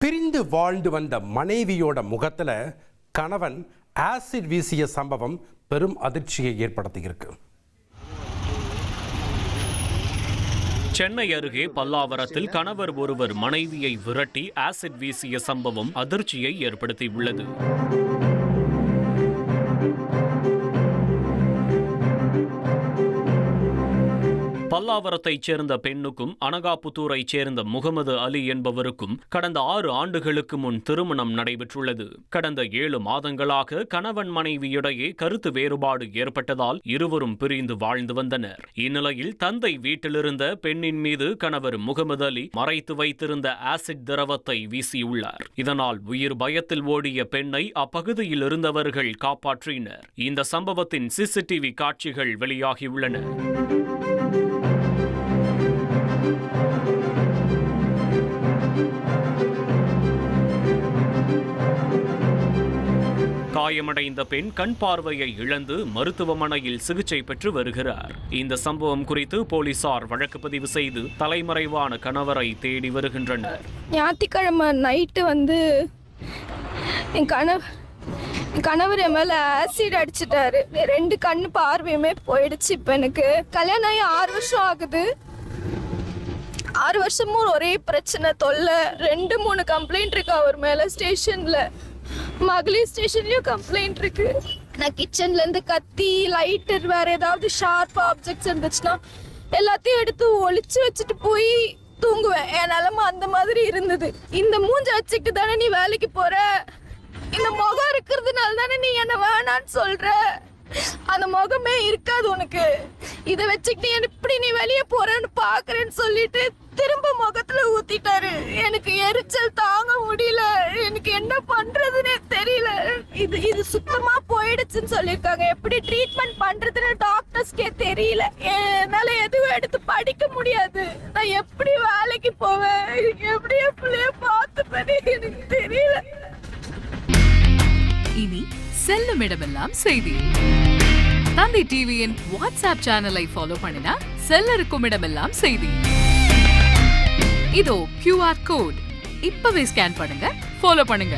பிரிந்து வாழ்ந்து வந்த மனைவியோட முகத்துல கணவன் ஆசிட் வீசிய சம்பவம் பெரும் அதிர்ச்சியை ஏற்படுத்தியிருக்கு. சென்னை அருகே பல்லாவரத்தில் கணவர் ஒருவர் மனைவியை விரட்டி ஆசிட் வீசிய சம்பவம் அதிர்ச்சியை ஏற்படுத்தியுள்ளது. பல்லாவரத்தைச் சேர்ந்த பெண்ணுக்கும் அனகாபுத்தூரைச் சேர்ந்த முகமது அலி என்பவருக்கும் கடந்த 6 ஆண்டுகளுக்கு முன் திருமணம் நடைபெற்றுள்ளது. கடந்த 7 மாதங்களாக கணவன் மனைவியிடையே கருத்து வேறுபாடு ஏற்பட்டதால் இருவரும் பிரிந்து வாழ்ந்து வந்தனர். இந்நிலையில் தந்தை வீட்டிலிருந்த பெண்ணின் மீது கணவர் முகமது அலி மறைத்து வைத்திருந்த ஆசிட் திரவத்தை வீசியுள்ளார். இதனால் உயிர் பயத்தில் ஓடிய பெண்ணை அப்பகுதியில் இருந்தவர்கள் காப்பாற்றினர். இந்த சம்பவத்தின் சிசிடிவி காட்சிகள் வெளியாகியுள்ளன. காயமடைந்த பெண் கண் பார்வையை இழந்து மருத்துவமனையில் சிகிச்சை பெற்று வருகிறார். இந்த சம்பவம் குறித்து போலீசார் வழக்கு பதிவு செய்து தலைமறைவான கணவரை தேடி வருகின்றனர். ஞாயிற்றுக்கிழமை நைட்டு என் கணவர் என் மேல ஆசிட் அடிச்சிட்டாரு. 2 கண்ணு பார்வையுமே போயிடுச்சு. இப்ப எனக்கு கல்யாணம் ஆகி 6 வருஷம் ஆகுது. 6 வருஷமும் ஒரே பிரச்சனை, தொல்லை. 2-3 கம்ப்ளைண்ட் இருக்கு அவர் மேல. ஸ்டேஷன்ல, மகளிர் ஸ்டேஷன்லயும் கம்ப்ளைண்ட் இருக்கு. நான் கிச்சன்ல இருந்து கத்தி, லைட்டர், வேற ஏதாவது ஷார்ப் ஆப்ஜெக்ட்ஸ் இருந்துச்சுன்னா எல்லாத்தையும் எடுத்து ஒளிச்சு வச்சுட்டு போய் தூங்குவேன். என் நிலைமை அந்த மாதிரி இருந்தது. இந்த மூஞ்ச வச்சுக்கிட்டு தானே நீ வேலைக்கு போற, இந்த முகம் இருக்கிறதுனால தானே நீ என்ன வேணான்னு சொல்ற, அந்த முகமே இருக்காது உனக்கு, இதை வச்சுக்கிட்டு எப்படி நீ வெளியே போறன்னு பாக்குறேன்னு சொல்லிட்டு திரும்ப முகத்துல ஊத்திட்டாரு. எனக்கு எரிச்சல் தாங்க முடியல. எனக்கு என்ன பண்றதுன்னே தெரியல. இது சுத்தமா போயிடுச்சுன்னு சொல்லியிருக்காங்க. எப்படி ட்ரீட்மெண்ட் பண்றதுன்னு டாக்டர்ஸ்க்கே தெரியல. என்னால எதுவும் எடுத்து படிக்க முடியாது. நான் எப்படி வேலைக்கு போவேன், எப்படி என் பிள்ளைய பார்த்துப்பேன் எனக்கு தெரியல. இனி செல்லும் இடமெல்லாம் செய்தி. தந்தி டிவியின் வாட்ஸ்அப் சேனலை ஃபாலோ பண்ணினா செல்ல இருக்கும் இடமெல்லாம் செய்தி. இதோ QR கோட் இப்பவே ஸ்கேன் பண்ணுங்க, ஃபாலோ பண்ணுங்க.